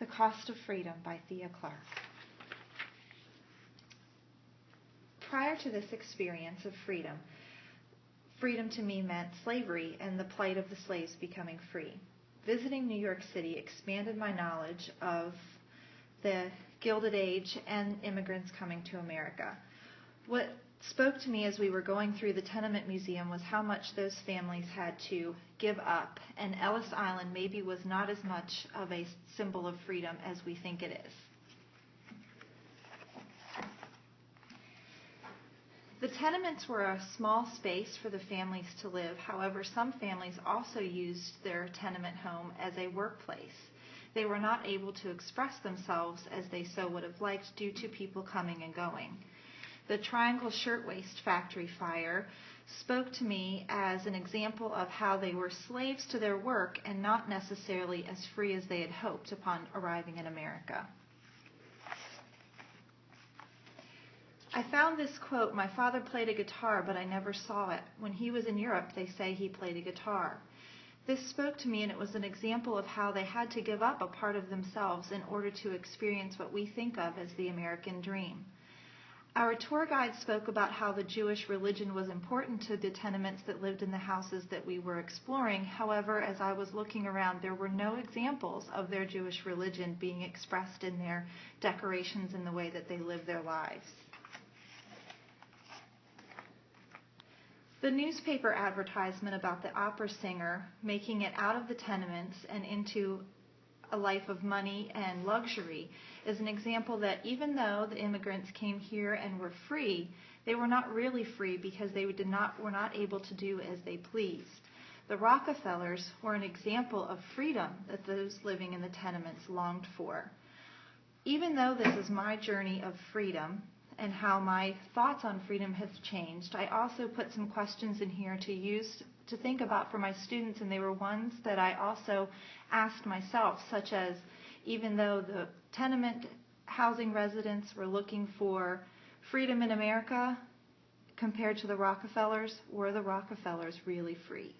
The Cost of Freedom by Thea Clark. Prior to this experience of freedom, freedom to me meant slavery and the plight of the slaves becoming free. Visiting New York City expanded my knowledge of the Gilded Age and immigrants coming to America. What spoke to me as we were going through the Tenement Museum was how much those families had to give up, and Ellis Island maybe was not as much of a symbol of freedom as we think it is. The tenements were a small space for the families to live. However, some families also used their tenement home as a workplace. They were not able to express themselves as they so would have liked due to people coming and going. The Triangle Shirtwaist Factory fire spoke to me as an example of how they were slaves to their work and not necessarily as free as they had hoped upon arriving in America. I found this quote, "My father played a guitar, but I never saw it. When he was in Europe, they say he played a guitar." This spoke to me, and it was an example of how they had to give up a part of themselves in order to experience what we think of as the American dream. Our tour guide spoke about how the Jewish religion was important to the tenements that lived in the houses that we were exploring. However, as I was looking around, there were no examples of their Jewish religion being expressed in their decorations and the way that they lived their lives. The newspaper advertisement about the opera singer making it out of the tenements and into a life of money and luxury is an example that even though the immigrants came here and were free, they were not really free because they were not able to do as they pleased. The Rockefellers were an example of freedom that those living in the tenements longed for. Even though this is my journey of freedom and how my thoughts on freedom have changed, I also put some questions in here to use to think about for my students, and they were ones that I also asked myself, such as, even though the tenement housing residents were looking for freedom in America compared to the Rockefellers, were the Rockefellers really free?